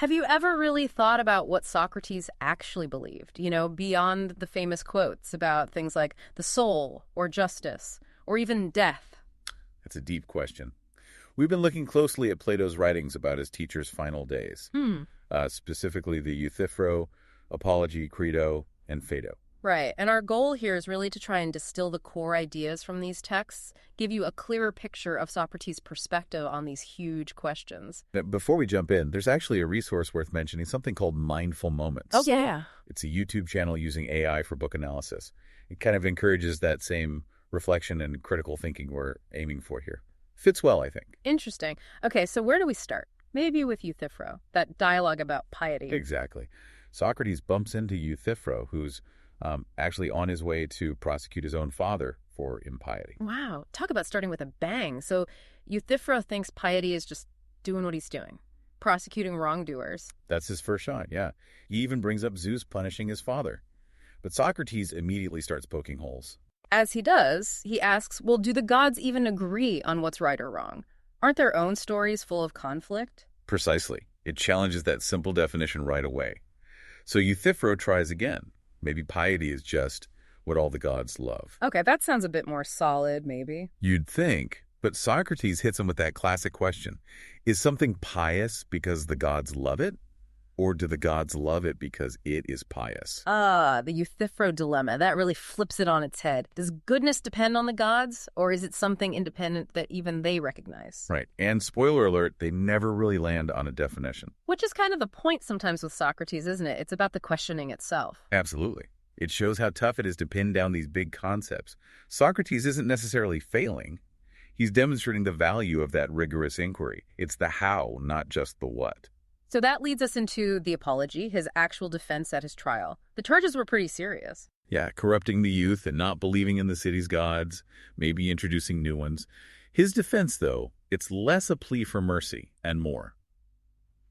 Have you ever really thought about what Socrates actually believed, beyond the famous quotes about things like the soul or justice or even death? That's a deep question. We've been looking closely at Plato's writings about his teacher's final days, Hmm. specifically the Euthyphro, Apology, Crito, and Phaedo. Right. And our goal here is really to try and distill the core ideas from these texts, give you a clearer picture of Socrates' perspective on these huge questions. Now, before we jump in, there's actually a resource worth mentioning, something called Mindful Moments. Oh, yeah. It's a YouTube channel using AI for book analysis. It kind of encourages that same reflection and critical thinking we're aiming for here. Fits well, I think. Interesting. Okay, so where do we start? Maybe with Euthyphro, that dialogue about piety. Exactly. Socrates bumps into Euthyphro, who's actually on his way to prosecute his own father for impiety. Wow, talk about starting with a bang. So Euthyphro thinks piety is just doing what he's doing, prosecuting wrongdoers. That's his first shot, yeah. He even brings up Zeus punishing his father. But Socrates immediately starts poking holes. As he does, he asks, well, do the gods even agree on what's right or wrong? Aren't their own stories full of conflict? Precisely. It challenges that simple definition right away. So Euthyphro tries again. Maybe piety is just what all the gods love. Okay, that sounds a bit more solid, maybe. You'd think, but Socrates hits him with that classic question. Is something pious because the gods love it? Or do the gods love it because it is pious? The Euthyphro dilemma. That really flips it on its head. Does goodness depend on the gods, or is it something independent that even they recognize? Right. And spoiler alert, they never really land on a definition. Which is kind of the point sometimes with Socrates, isn't it? It's about the questioning itself. Absolutely. It shows how tough it is to pin down these big concepts. Socrates isn't necessarily failing. He's demonstrating the value of that rigorous inquiry. It's the how, not just the what. So that leads us into the Apology, his actual defense at his trial. The charges were pretty serious. Yeah, corrupting the youth and not believing in the city's gods, maybe introducing new ones. His defense, though, it's less a plea for mercy and more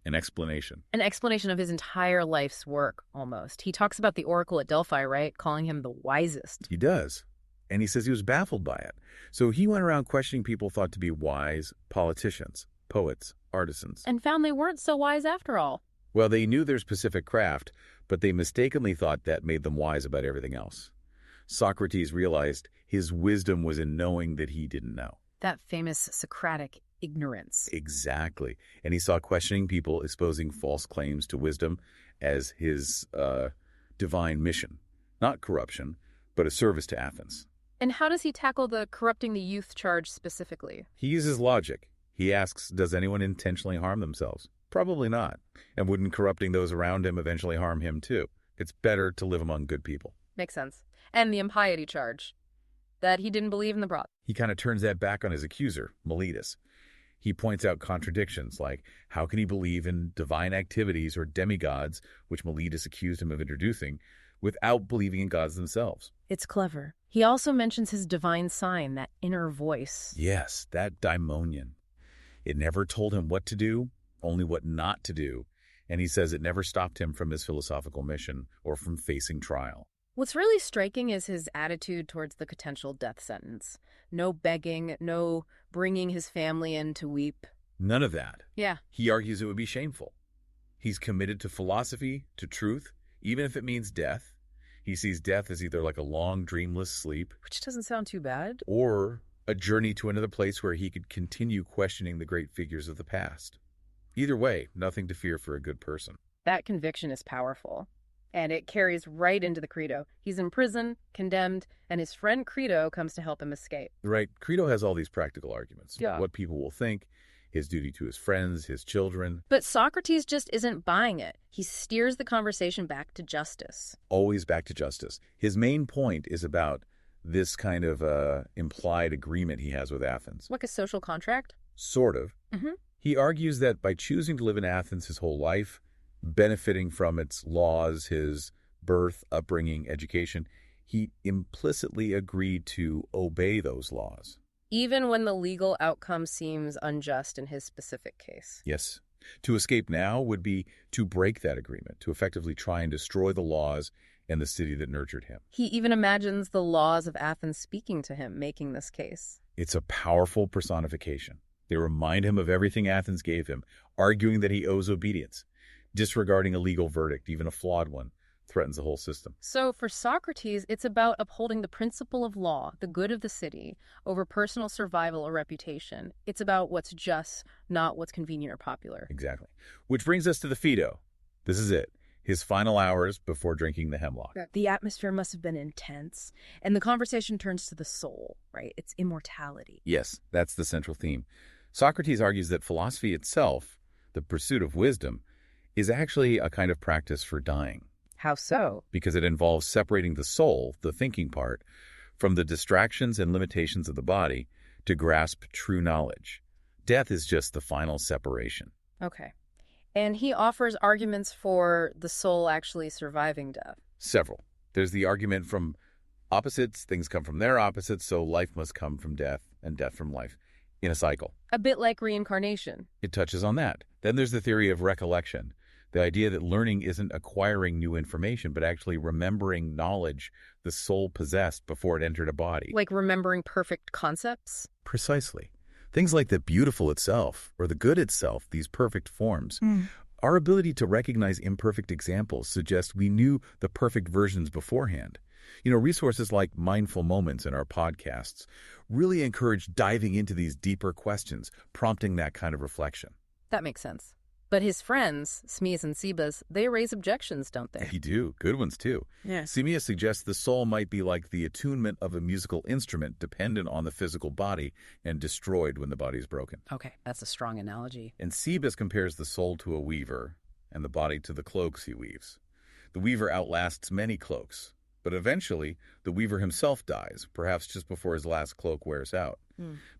an explanation. An explanation of his entire life's work, almost. He talks about the oracle at Delphi, right? Calling him the wisest. He does. And he says he was baffled by it. So he went around questioning people thought to be wise politicians, poets, artisans. And found they weren't so wise after all. Well, they knew their specific craft, but they mistakenly thought that made them wise about everything else. Socrates realized his wisdom was in knowing that he didn't know. That famous Socratic ignorance. Exactly. And he saw questioning people exposing false claims to wisdom as his divine mission. Not corruption, but a service to Athens. And how does he tackle the corrupting the youth charge specifically? He uses logic. He asks, does anyone intentionally harm themselves? Probably not. And wouldn't corrupting those around him eventually harm him too? It's better to live among good people. Makes sense. And the impiety charge. That he didn't believe in the prop. He kind of turns that back on his accuser, Miletus. He points out contradictions, like how can he believe in divine activities or demigods, which Miletus accused him of introducing, without believing in gods themselves? It's clever. He also mentions his divine sign, that inner voice. Yes, that daimonion. It never told him what to do, only what not to do, and he says it never stopped him from his philosophical mission or from facing trial. What's really striking is his attitude towards the potential death sentence. No begging, no bringing his family in to weep. None of that. Yeah. He argues it would be shameful. He's committed to philosophy, to truth, even if it means death. He sees death as either like a long, dreamless sleep, Which doesn't sound too bad. or a journey to another place where he could continue questioning the great figures of the past. Either way, nothing to fear for a good person. That conviction is powerful. And it carries right into the Crito. He's in prison, condemned, and his friend Crito comes to help him escape. Right, Crito has all these practical arguments. Yeah. What people will think, his duty to his friends, his children. But Socrates just isn't buying it. He steers the conversation back to justice. Always back to justice. His main point is about this kind of implied agreement he has with Athens. Like a social contract? Sort of. Mm-hmm. He argues that by choosing to live in Athens his whole life, benefiting from its laws, his birth, upbringing, education, he implicitly agreed to obey those laws. Even when the legal outcome seems unjust in his specific case. Yes. To escape now would be to break that agreement, to effectively try and destroy the laws and the city that nurtured him. He even imagines the laws of Athens speaking to him, making this case. It's a powerful personification. They remind him of everything Athens gave him, arguing that he owes obedience. Disregarding a legal verdict, even a flawed one, threatens the whole system. So for Socrates, it's about upholding the principle of law, the good of the city, over personal survival or reputation. It's about what's just, not what's convenient or popular. Exactly. Which brings us to the Phaedo. This is it. His final hours before drinking the hemlock. The atmosphere must have been intense, and the conversation turns to the soul, right? It's immortality. Yes, that's the central theme. Socrates argues that philosophy itself, the pursuit of wisdom, is actually a kind of practice for dying. How so? Because it involves separating the soul, the thinking part, from the distractions and limitations of the body to grasp true knowledge. Death is just the final separation. Okay. And he offers arguments for the soul actually surviving death. Several. There's the argument from opposites, things come from their opposites, so life must come from death and death from life in a cycle. A bit like reincarnation. It touches on that. Then there's the theory of recollection. The idea that learning isn't acquiring new information, but actually remembering knowledge the soul possessed before it entered a body. Like remembering perfect concepts? Precisely. Things like the beautiful itself, or the good itself, these perfect forms. Our ability to recognize imperfect examples suggests we knew the perfect versions beforehand. Resources like Mindful Moments in our podcasts really encourage diving into these deeper questions, prompting that kind of reflection. That makes sense. But his friends, Simmias and Cebes, they raise objections, don't they? They do. Good ones, too. Yeah. Simmias suggests the soul might be like the attunement of a musical instrument dependent on the physical body and destroyed when the body is broken. Okay, that's a strong analogy. And Cebes compares the soul to a weaver and the body to the cloaks he weaves. The weaver outlasts many cloaks, but eventually the weaver himself dies, perhaps just before his last cloak wears out.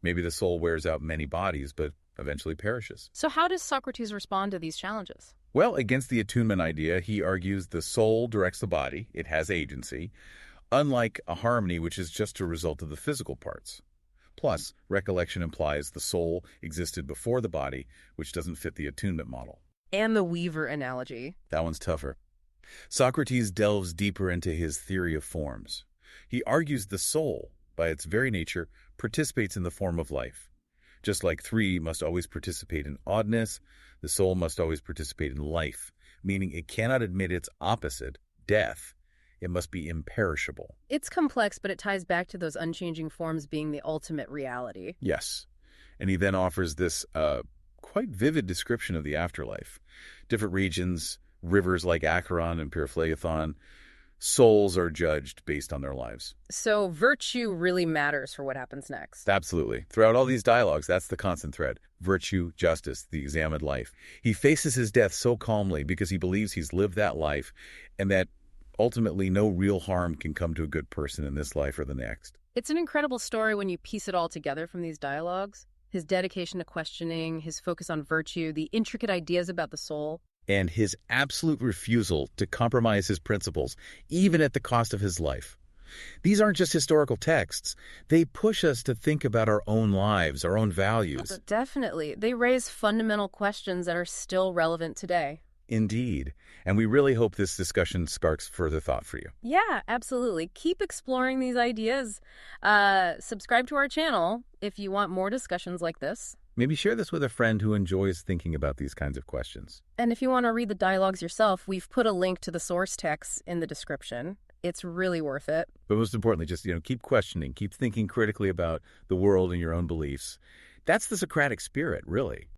Maybe the soul wears out many bodies, but eventually perishes. So how does Socrates respond to these challenges? Well, against the attunement idea, he argues the soul directs the body, it has agency, unlike a harmony which is just a result of the physical parts. Plus, recollection implies the soul existed before the body, which doesn't fit the attunement model. And the weaver analogy. That one's tougher. Socrates delves deeper into his theory of forms. He argues the soul, by its very nature, participates in the form of life. Just like three must always participate in oddness, the soul must always participate in life, meaning it cannot admit its opposite, death. It must be imperishable. It's complex, but it ties back to those unchanging forms being the ultimate reality. Yes. And he then offers this quite vivid description of the afterlife. Different regions, rivers like Acheron and Pyriphlegethon, souls are judged based on their lives. So virtue really matters for what happens next. Absolutely. Throughout all these dialogues, that's the constant thread. Virtue, justice, the examined life. He faces his death so calmly because he believes he's lived that life and that ultimately no real harm can come to a good person in this life or the next. It's an incredible story when you piece it all together from these dialogues. His dedication to questioning, his focus on virtue, the intricate ideas about the soul. And his absolute refusal to compromise his principles, even at the cost of his life. These aren't just historical texts. They push us to think about our own lives, our own values. Definitely. They raise fundamental questions that are still relevant today. Indeed. And we really hope this discussion sparks further thought for you. Yeah, absolutely. Keep exploring these ideas. Subscribe to our channel if you want more discussions like this. Maybe share this with a friend who enjoys thinking about these kinds of questions. And if you want to read the dialogues yourself, we've put a link to the source text in the description. It's really worth it. But most importantly, just keep questioning, keep thinking critically about the world and your own beliefs. That's the Socratic spirit, really.